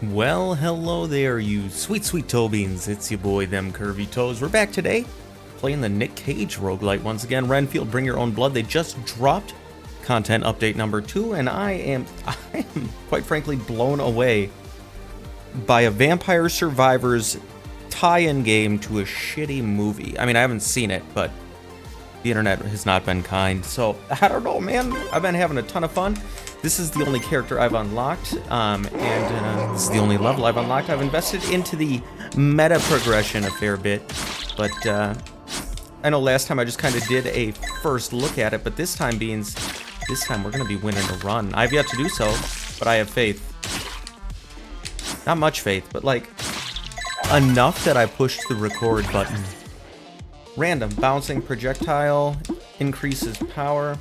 Well, hello there, you sweet, sweet toe beans. It's your boy, Them Curvy Toes. We're back today playing the Nick Cage roguelite once again. Renfield, Bring Your Own Blood. They just dropped content update number 2, and I am quite frankly blown away by a Vampire Survivors tie-in game to a shitty movie. I mean, I haven't seen it, but the internet has not been kind. So, I don't know, man. I've been having a ton of fun. This is the only character I've unlocked, and this is the only level I've unlocked. I've invested into the meta progression a fair bit, but I know last time I just kind of did a first look at it, but this time we're going to be winning a run. I've yet to do so, but I have faith. Not much faith, but like enough that I pushed the record button. Random bouncing projectile increases power.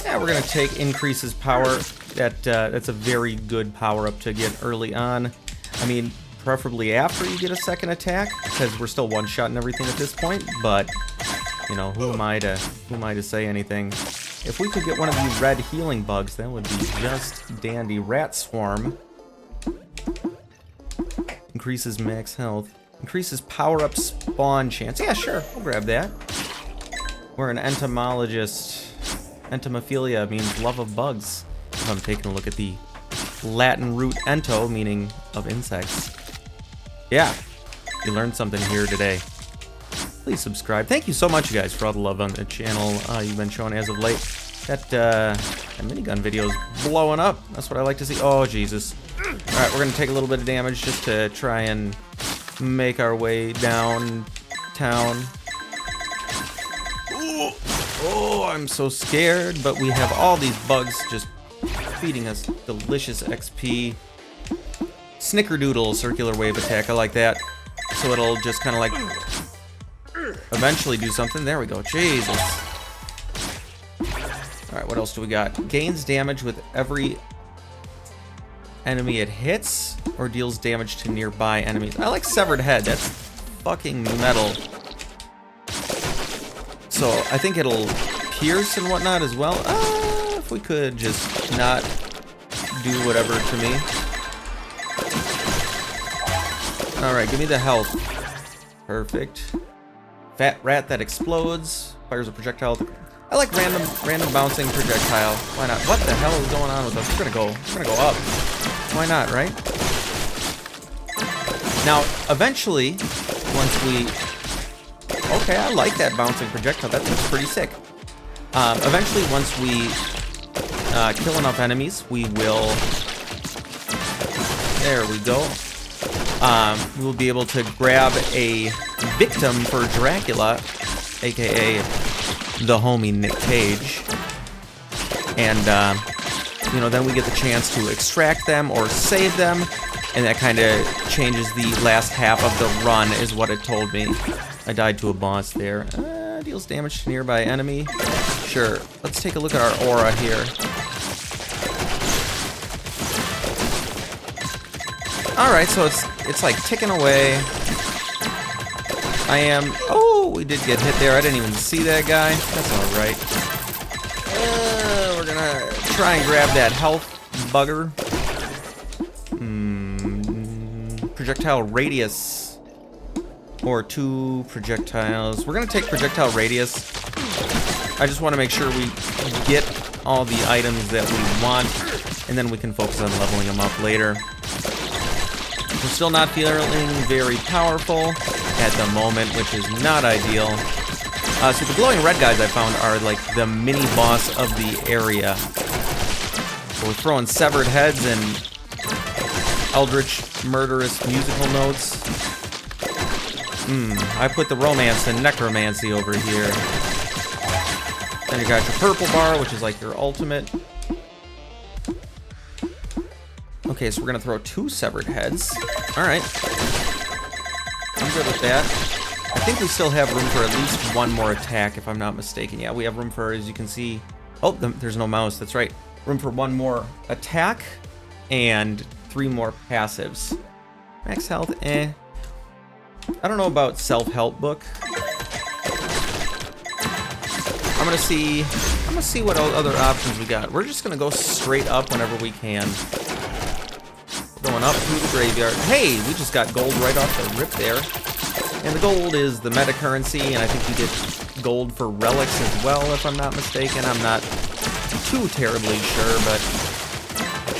Yeah, we're gonna take increases power. That's a very good power up to get early on. I mean, preferably after you get a second attack, because we're still one-shotting everything at this point. But you know, who am I to say anything? If we could get one of these red healing bugs, that would be just dandy. Rat swarm increases max health. Increases power-up spawn chance. Yeah, sure, we'll grab that. We're an entomologist. Entomophilia means love of bugs. If I'm taking a look at the Latin root ento, meaning of insects. Yeah, you learned something here today. Please subscribe. Thank you so much, you guys, for all the love on the channel you've been showing as of late. That minigun video is blowing up. That's what I like to see. Oh, Jesus. Alright, we're going to take a little bit of damage just to try and make our way downtown. Oh, I'm so scared, but we have all these bugs just feeding us delicious XP. Snickerdoodle circular wave attack, I like that. So it'll just kind of like eventually do something. There we go. Jesus. Alright, what else do we got? Gains damage with every enemy it hits, or deals damage to nearby enemies. I like severed head. That's fucking metal. So I think it'll pierce and whatnot as well. If we could just not do whatever to me. Alright, give me the health. Perfect. Fat rat that explodes. Fires a projectile. I like random bouncing projectile. Why not? What the hell is going on with us? We're gonna go up. Why not, right? Now, eventually, once we... Okay, I like that bouncing projectile. That's pretty sick. Eventually, once we kill enough enemies, we will... There we go. We'll be able to grab a victim for Dracula, aka the homie Nick Cage. And, you know, then we get the chance to extract them or save them. And that kind of changes the last half of the run, is what it told me. I died to a boss there. Deals damage to nearby enemy. Sure. Let's take a look at our aura here. Alright, so it's like ticking away. I am... Oh, we did get hit there. I didn't even see that guy. That's alright. We're gonna try and grab that health bugger. Projectile radius. Or 2 projectiles. We're gonna take projectile radius. I just want to make sure we get all the items that we want, and then we can focus on leveling them up later. We're still not feeling very powerful at the moment, which is not ideal. So the glowing red guys I found are like the mini boss of the area. So we're throwing severed heads and eldritch murderous musical notes. I put the romance and necromancy over here. Then you got your purple bar, which is like your ultimate. Okay, so we're gonna throw 2 severed heads. Alright. I'm good with that. I think we still have room for at least 1 more attack, if I'm not mistaken. Yeah, we have room for, as you can see... Oh, there's no mouse, that's right. Room for 1 more attack and 3 more passives. Max health, eh. I don't know about self-help book. I'm gonna see I'm gonna see what other options we got. We're just gonna go straight up whenever we can. We're going up through the graveyard. Hey, we just got gold right off the rip there. And the gold is the meta currency, and I think you get gold for relics as well, if I'm not mistaken. I'm not too terribly sure, but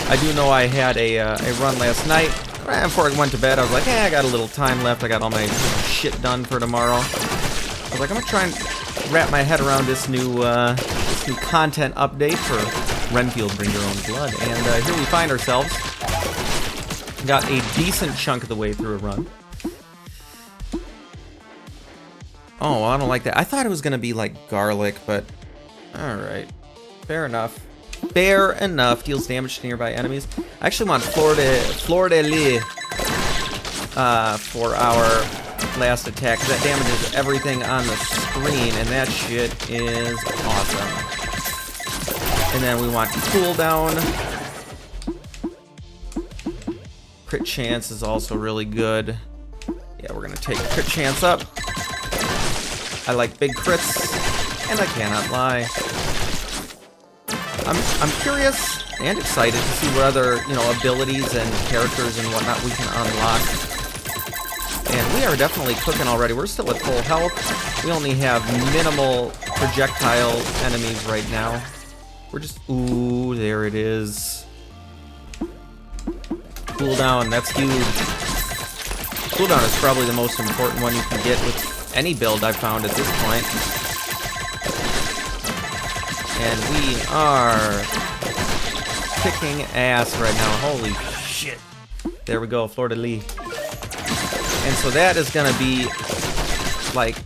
I do know I had a run last night. Right before I went to bed, I was like, I got a little time left. I got all my shit done for tomorrow. I was like, I'm gonna try and wrap my head around this new content update for Renfield, Bring Your Own Blood. And here we find ourselves. Got a decent chunk of the way through a run. Oh, I don't like that. I thought it was gonna be like garlic, but alright. Fair enough. Fair enough. Deals damage to nearby enemies. I actually want Fleur de Lis for our last attack, because that damages everything on the screen, and that shit is awesome. And then we want cooldown. Crit chance is also really good. Yeah, we're gonna take crit chance up. I like big crits, and I cannot lie. I'm curious and excited to see what other, abilities and characters and whatnot we can unlock. And we are definitely cooking already. We're still at full health. We only have minimal projectile enemies right now. We're just... Ooh, there it is. Cooldown, that's huge. Cooldown is probably the most important one you can get with any build I've found at this point. And we are kicking ass right now. Holy shit. There we go, Fleur de Lis. And so that is going to be like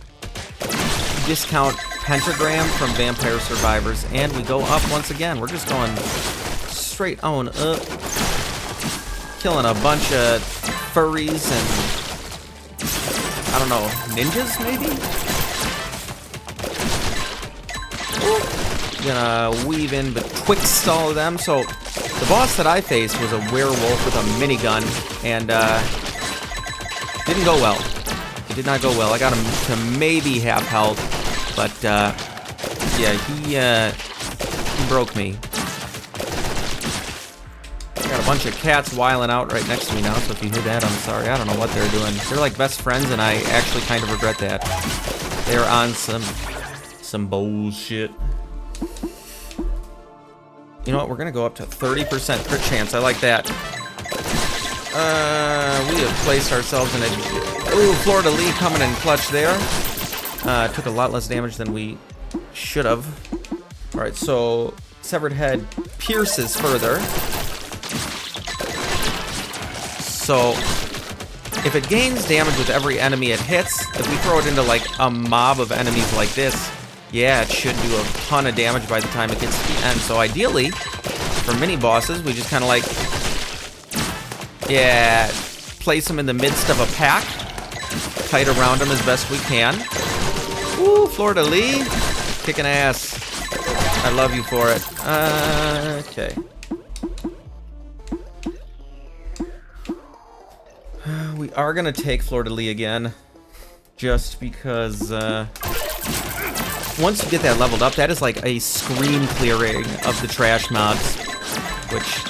discount pentagram from Vampire Survivors. And we go up once again. We're just going straight on up. Killing a bunch of furries and, I don't know, ninjas maybe? Gonna weave in betwixt all of them. So the boss that I faced was a werewolf with a minigun, and didn't go well. It did not go well. I got him to maybe half health, but yeah, he broke me. Got a bunch of cats wiling out right next to me now, so if you hear that, I'm sorry. I don't know what they're doing. They're like best friends, and I actually kind of regret that. They're on some bullshit. You know what? We're gonna go up to 30% crit chance. I like that. We have placed ourselves in a... Ooh, Fleur de Lis coming in clutch there. Took a lot less damage than we should have. Alright, so Severed Head pierces further. So if it gains damage with every enemy it hits, if we throw it into like a mob of enemies like this, yeah, it should do a ton of damage by the time it gets to the end. So ideally, for mini bosses, we just kind of like, yeah, place them in the midst of a pack, kite around them as best we can. Ooh, Fleur de Lis, kicking ass. I love you for it. Okay. We are gonna take Fleur de Lis again, just because, once you get that leveled up, that is like a screen clearing of the trash mobs, which,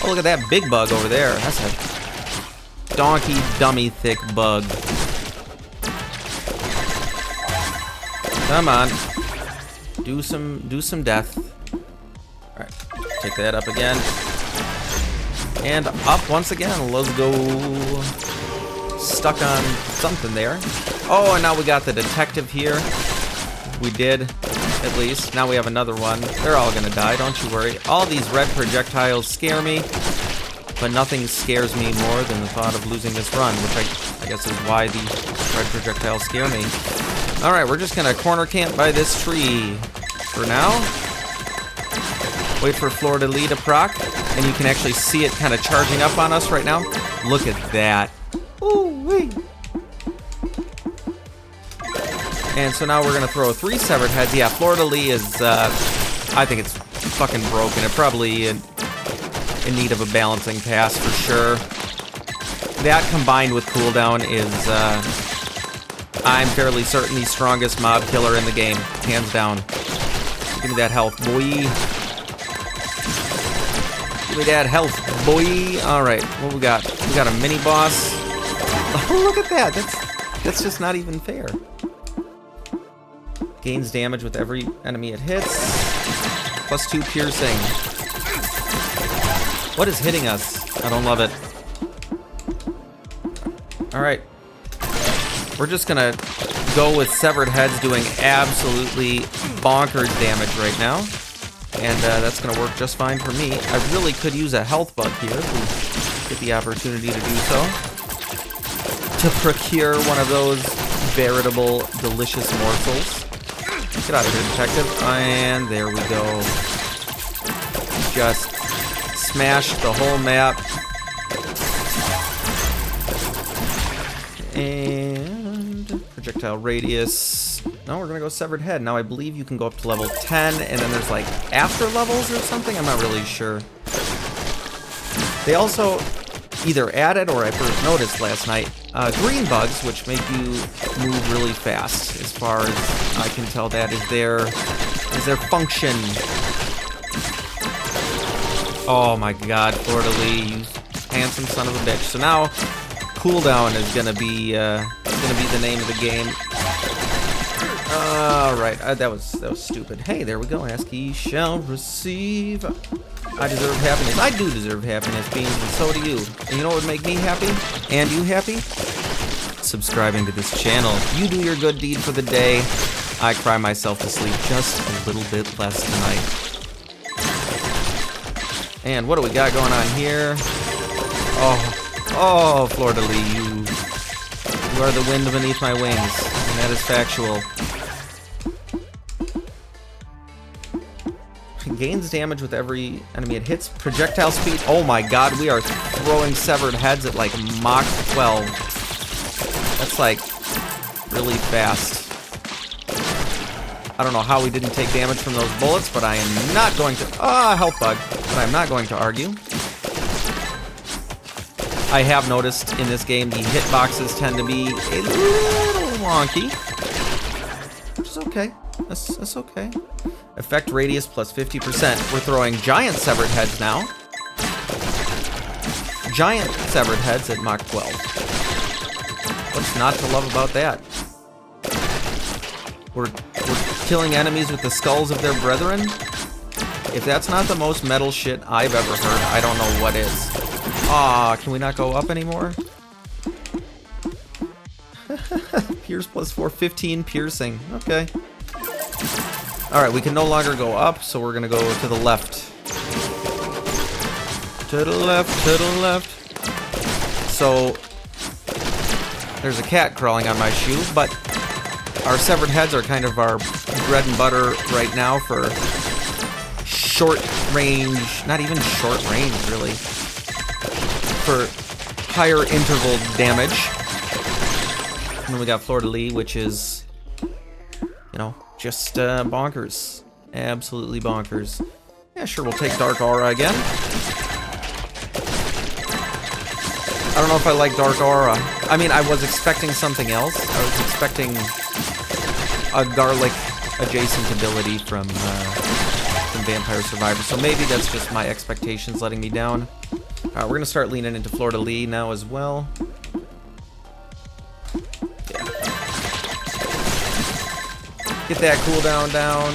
oh, look at that big bug over there. That's a donkey dummy thick bug. Come on. Do some death. Alright, take that up again. And up once again. Let's go. Stuck on something there. Oh, and now we got the detective here. We did, at least. Now we have another one. They're all gonna die, don't you worry. All these red projectiles scare me, but nothing scares me more than the thought of losing this run, which I guess is why the red projectiles scare me. Alright, we're just gonna corner camp by this tree for now. Wait for Fleur de Lis to proc, and you can actually see it kind of charging up on us right now. Look at that. Ooh-wee. And so now we're gonna throw 3 severed heads. Yeah, Fleur de Lis is, I think it's fucking broken. It probably in need of a balancing pass for sure. That combined with cooldown is, I'm fairly certain the strongest mob killer in the game, hands down. Give me that health, boy. Give me that health, boy. Alright, what we got? We got a mini boss. Oh, look at that. That's just not even fair. Gains damage with every enemy it hits. +2 piercing. What is hitting us? I don't love it. Alright. We're just gonna go with severed heads doing absolutely bonkers damage right now. And that's gonna work just fine for me. I really could use a health bug here if we get the opportunity to do so. To procure one of those veritable delicious morsels. Get out of here, detective. And there we go. Just smash the whole map. And projectile radius. No, we're gonna go severed head. Now I believe you can go up to level 10, and then there's like after levels or something. I'm not really sure. They also either added, or I first noticed last night, green bugs, which make you move really fast. As far as I can tell, that is their function. Oh my God, Florida Lee, you handsome son of a bitch. So now cooldown is gonna be the name of the game. Right, that was stupid. Hey, there we go. Ask ye shall receive. I deserve happiness. I do deserve happiness, Beans, and so do you. And you know what would make me happy? And you happy? Subscribing to this channel. You do your good deed for the day. I cry myself to sleep just a little bit less tonight. And what do we got going on here? Oh, Florida Lee, you are the wind beneath my wings, and that is factual. Gains damage with every enemy it hits. Projectile speed. Oh my God, we are throwing severed heads at like Mach 12. That's like really fast. I don't know how we didn't take damage from those bullets, but I am not going to... health bug. But I'm not going to argue. I have noticed in this game the hitboxes tend to be a little wonky. Which is okay. That's okay. Effect radius plus 50%. We're throwing giant severed heads now. Giant severed heads at Mach 12. What's not to love about that? We're killing enemies with the skulls of their brethren. If that's not the most metal shit I've ever heard, I don't know what is. Can we not go up anymore? Pierce plus 4, 15 piercing. Okay. Alright, we can no longer go up, so we're gonna go to the left. To the left, to the left. So, there's a cat crawling on my shoe, but our severed heads are kind of our bread and butter right now for short range, not even short range, really. For higher interval damage. And then we got Florida Lee, which is, you know, just bonkers. Absolutely bonkers. Yeah, sure, we'll take Dark Aura again. I don't know if I like Dark Aura. I mean, I was expecting something else. I was expecting a garlic adjacent ability from Vampire Survivor. So maybe that's just my expectations letting me down. We're going to start leaning into Florida Lee now as well. Yeah. Get that cooldown down.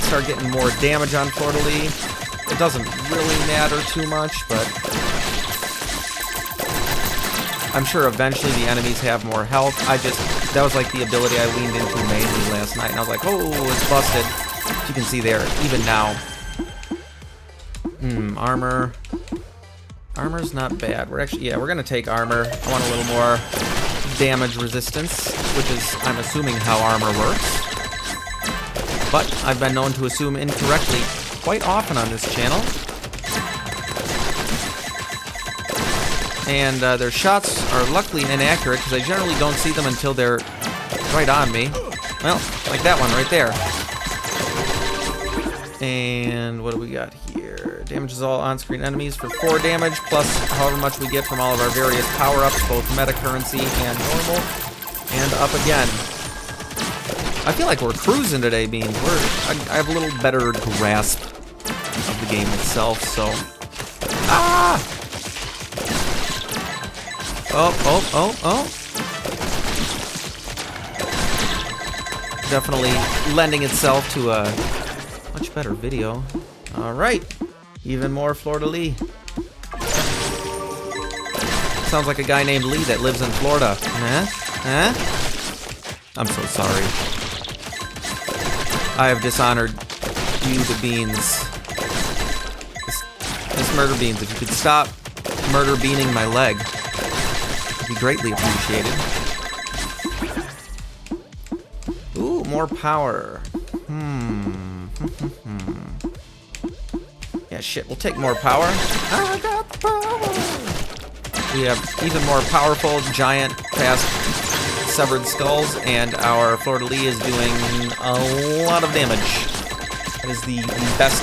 Start getting more damage on Florida Lee. It doesn't really matter too much, but I'm sure eventually the enemies have more health. That was like the ability I leaned into mainly last night, and I was like, oh, it's busted. As you can see there, even now. Armor. Armor's not bad. We're gonna take armor. I want a little more damage resistance, which is, I'm assuming, how armor works. But I've been known to assume incorrectly quite often on this channel. And their shots are luckily inaccurate, because I generally don't see them until they're right on me. Well, like that one right there. And what do we got here? Damages all on-screen enemies for 4 damage, plus however much we get from all of our various power-ups, both meta currency and normal. And up again. I feel like we're cruising today, Beans. I have a little better grasp of the game itself, so... Ah! Oh. Definitely lending itself to a much better video. Alright. Even more fleur-de-lis. Sounds like a guy named Lee that lives in Florida. Huh? I'm so sorry. I have dishonored you, the Beans. Miss Murder Beans, if you could stop murder beaning my leg, it'd be greatly appreciated. Ooh, more power. Yeah, shit, we'll take more power. I got the power. We have even more powerful, giant, fast, severed skulls, and our fleur-de-lis is doing a lot of damage. That is the best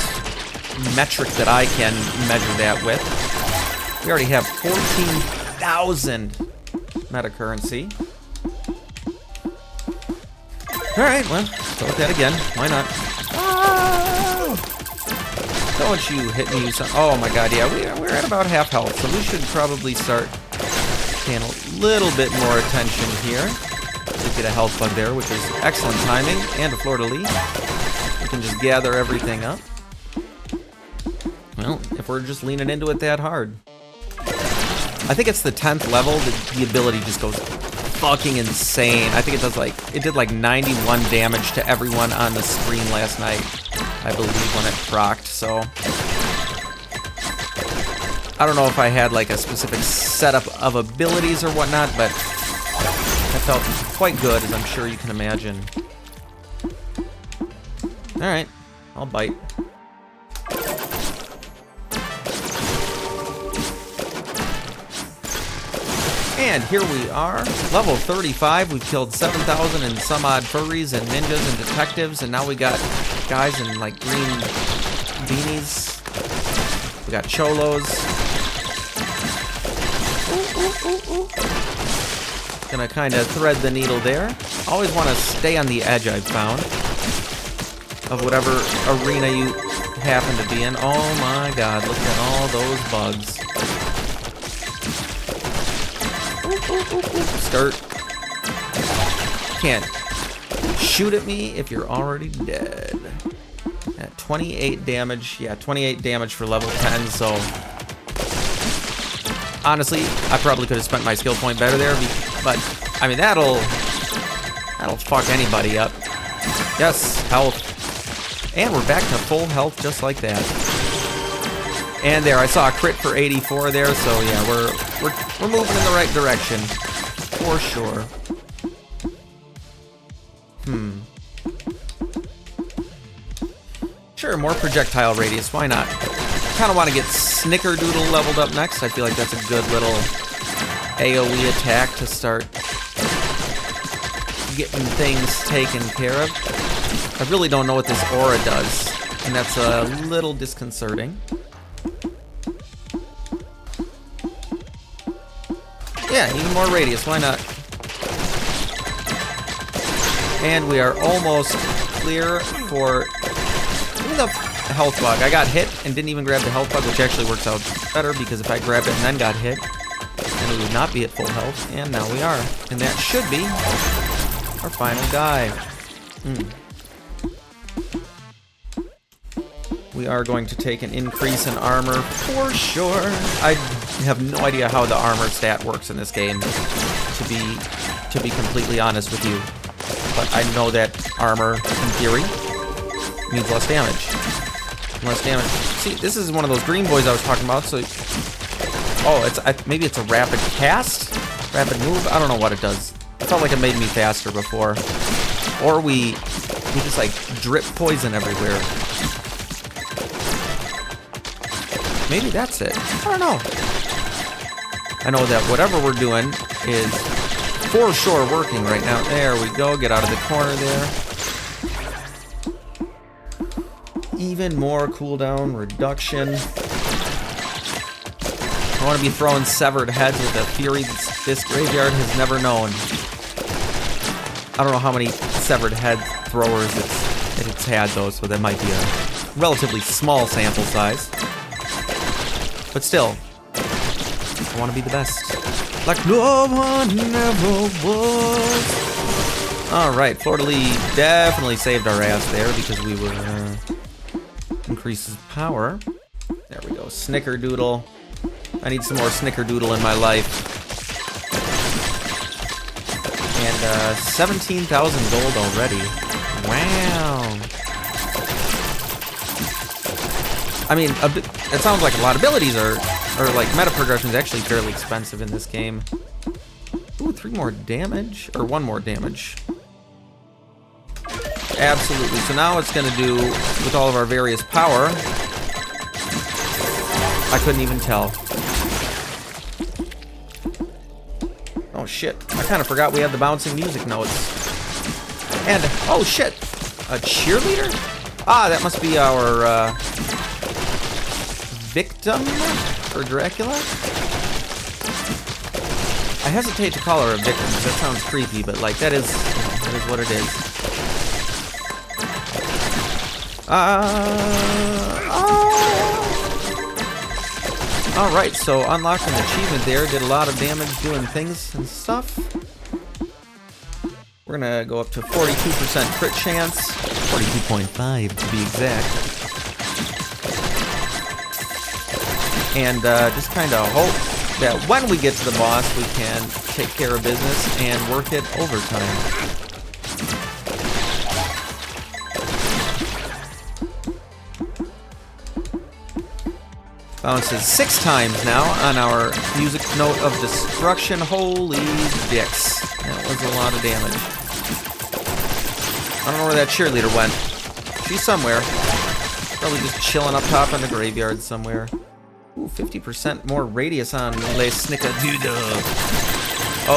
metric that I can measure that with. We already have 14,000 meta currency. Alright, well, go with that again. Why not? Oh! Don't you hit me, son. Oh my god, yeah, we're at about half health, so we should probably start paying a little bit more attention here. We get a health bug there, which is excellent timing, and a fleur-de-lis. We can just gather everything up. Well, if we're just leaning into it that hard. I think it's the 10th level that the ability just goes fucking insane. I think it did like 91 damage to everyone on the screen last night, I believe, when it procced, so... I don't know if I had like a specific setup of abilities or whatnot, but that felt quite good, as I'm sure you can imagine. Alright, I'll bite. And here we are, level 35. We've killed 7,000 and some odd furries and ninjas and detectives, and now we got guys in like green beanies. We got cholos. Ooh. Gonna kind of thread the needle there. Always want to stay on the edge, I've found, of whatever arena you happen to be in. Oh my god, look at all those bugs. Skirt. Can't shoot at me if you're already dead. At 28 damage. Yeah, 28 damage for level 10, so... Honestly, I probably could have spent my skill point better there, but, I mean, that'll fuck anybody up. Yes, health. And we're back to full health just like that. And there, I saw a crit for 84 there, so yeah, we're moving in the right direction. For sure. Sure, more projectile radius, why not? Kind of want to get Snickerdoodle leveled up next. I feel like that's a good little AoE attack to start getting things taken care of. I really don't know what this aura does, and that's a little disconcerting. Yeah, even more radius, why not? And we are almost clear for even the health bug. I got hit and didn't even grab the health bug, which actually works out better, because if I grabbed it and then got hit, then we would not be at full health, and now we are. And that should be our final guy. We are going to take an increase in armor for sure. I have no idea how the armor stat works in this game, to be completely honest with you. But I know that armor, in theory, means less damage. Less damage. See, this is one of those green boys I was talking about, so... Oh, maybe it's a rapid cast? Rapid move? I don't know what it does. I felt like it made me faster before. Or we just, like, drip poison everywhere. Maybe that's it. I don't know. I know that whatever we're doing is for sure working right now. There we go. Get out of the corner there. Even more cooldown reduction. I want to be throwing severed heads with a fury this graveyard has never known. I don't know how many severed heads flamethrowers it's had, though, so that might be a relatively small sample size. But still, I want to be the best. Like no one ever was. Alright, Fleur-de-Lis definitely saved our ass there because we were increases power. There we go. Snickerdoodle. I need some more Snickerdoodle in my life. And 17,000 gold already. Wow. I mean, it sounds like a lot. Abilities or like meta progression is actually fairly expensive in this game. Ooh, 3 more damage or 1 more damage. Absolutely. So now it's going to do with all of our various power. I couldn't even tell. Oh shit. I kind of forgot we had the bouncing music notes. And, oh shit. A cheerleader? Ah, that must be our victim for Dracula? I hesitate to call her a victim because that sounds creepy, but like that is what it is. Alright, so unlocked an achievement there, did a lot of damage doing things and stuff. We're gonna go up to 42% crit chance, 42.5 to be exact. And just kind of hope that when we get to the boss, we can take care of business and work it overtime. Bounces 6 times now on our music note of destruction. Holy dicks. That was a lot of damage. I don't know where that cheerleader went. She's somewhere. Probably just chilling up top in the graveyard somewhere. Ooh, 50% more radius on Le Snickerdoodle.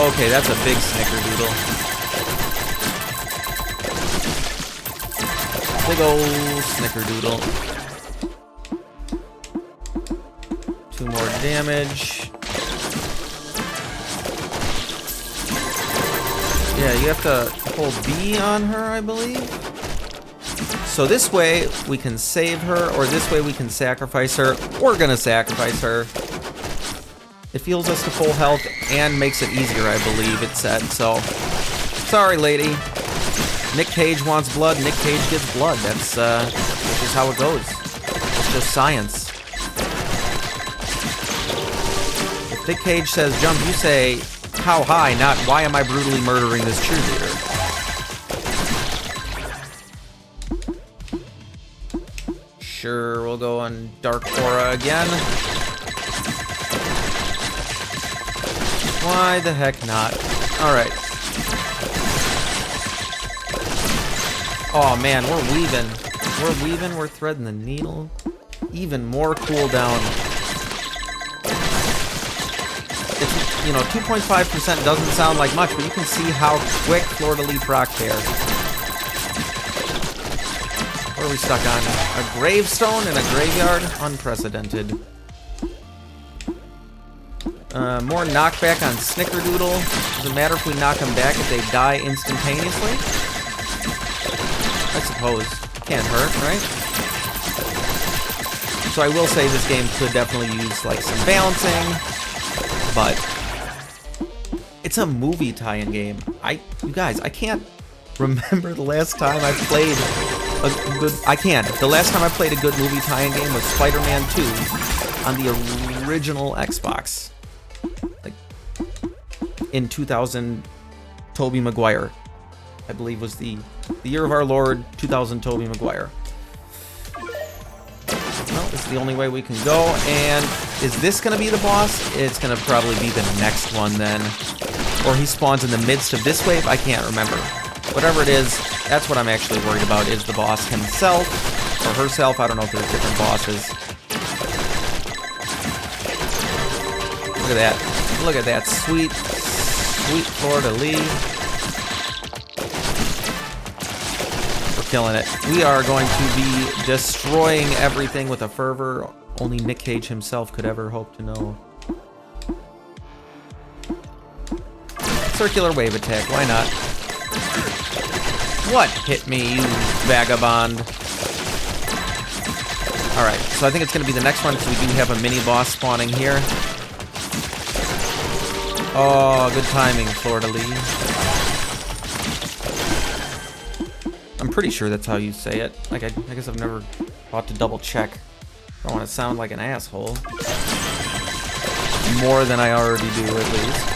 Okay, that's a big Snickerdoodle. Big ol' Snickerdoodle. 2 more damage. Yeah, you have to hold B on her, I believe. So this way we can save her, or this way we can sacrifice her. We're gonna sacrifice her. It heals us to full health and makes it easier, I believe it said. So, sorry, lady. Nick Cage wants blood. Nick Cage gets blood. That's just how it goes. It's just science. If Nick Cage says jump, you say how high, not why am I brutally murdering this cheerleader. Sure, we'll go on Dark Aura again. Why the heck not? Alright. Oh man, we're weaving. We're threading the needle. Even more cooldown. It's, you know, 2.5% doesn't sound like much, but you can see how quick Fleur-de-Lis proc here. What are we stuck on? A gravestone in a graveyard? Unprecedented. More knockback on Snickerdoodle. Doesn't matter if we knock them back if they die instantaneously. I suppose. Can't hurt, right? So I will say this game could definitely use like some balancing, but it's a movie tie-in game. You guys, I can't remember the last time I played a good... I can't. The last time I played a good movie tie-in game was Spider-Man 2 on the original Xbox. Like, in 2000, Tobey Maguire, I believe, was the year of our Lord, 2000 Tobey Maguire. Well, this is the only way we can go, and is this going to be the boss? It's going to probably be the next one then. Or he spawns in the midst of this wave? I can't remember. Whatever it is, that's what I'm actually worried about, is the boss himself, or herself. I don't know if there's different bosses. Look at that. Look at that sweet, sweet Fleur-de-Lis. We're killing it. We are going to be destroying everything with a fervor only Nick Cage himself could ever hope to know. Circular wave attack, why not? What hit me, you vagabond? Alright, so I think it's going to be the next one because we do have a mini-boss spawning here. Oh, good timing, Fleur-de-Lis. I'm pretty sure that's how you say it. Like, I guess I've never thought to double check. I don't want to sound like an asshole. More than I already do, at least.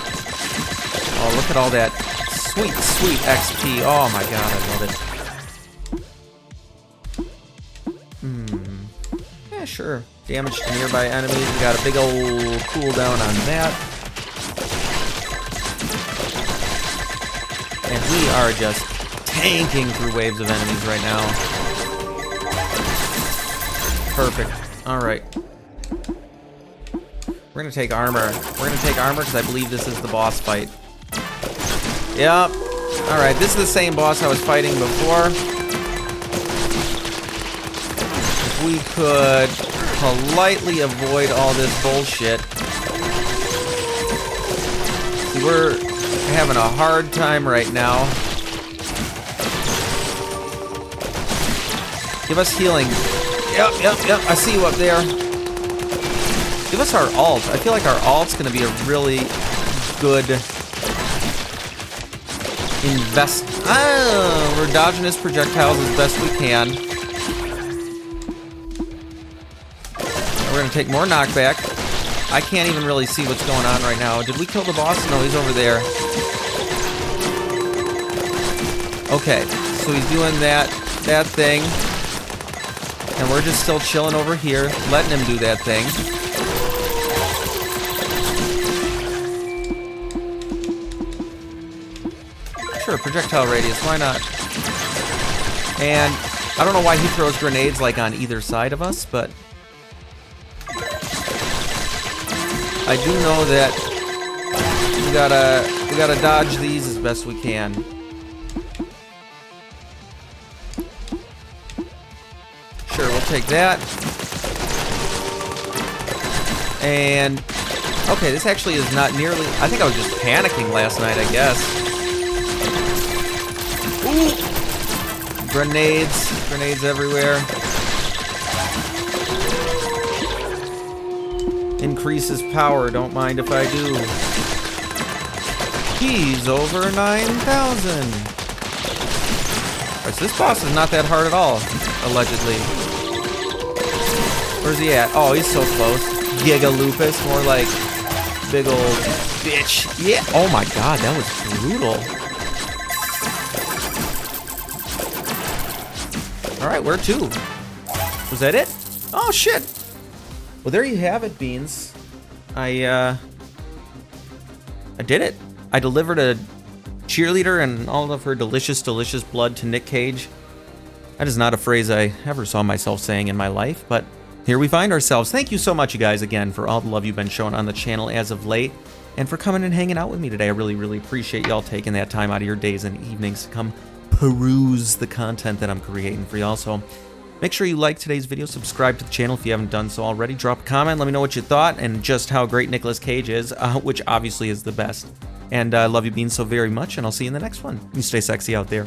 Oh, look at all that sweet, sweet XP. Oh my god, I love it. Yeah, sure. Damage to nearby enemies. We got a big old cooldown on that. And we are just tanking through waves of enemies right now. Perfect. Alright. We're gonna take armor. We're gonna take armor because I believe this is the boss fight. Yep. Alright, this is the same boss I was fighting before. If we could politely avoid all this bullshit. See, we're having a hard time right now. Give us healing. Yep. I see you up there. Give us our alt. I feel like our alt's gonna be a really good invest. We're dodging his projectiles as best we can. We're gonna take more knockback. I can't even really see what's going on right now. Did we kill the boss? No, he's over there. Okay, so he's doing that thing. And we're just still chilling over here, letting him do that thing. Sure, projectile radius, why not? And I don't know why he throws grenades like on either side of us, but I do know that we gotta dodge these as best we can. Sure, we'll take that. And okay, this actually is not nearly. I think I was just panicking last night, I guess. Ooh. Grenades everywhere. Increases power, don't mind if I do. He's over 9,000. Alright, so this boss is not that hard at all, allegedly. Where's he at? Oh, he's so close. Giga Lupus, more like big old bitch. Yeah. Oh my god, that was brutal. Alright, where to? Was that it? Oh shit! Well, there you have it, Beans. I did it. I delivered a cheerleader and all of her delicious, delicious blood to Nick Cage. That is not a phrase I ever saw myself saying in my life, but here we find ourselves. Thank you so much, you guys, again, for all the love you've been showing on the channel as of late, and for coming and hanging out with me today. I really, really appreciate y'all taking that time out of your days and evenings to come peruse the content that I'm creating for y'all. So make sure you like today's video, subscribe to the channel if you haven't done so already, drop a comment, let me know what you thought, and just how great Nicolas Cage is, which obviously is the best. And I love you, Beans, so very much, and I'll see you in the next one. You stay sexy out there.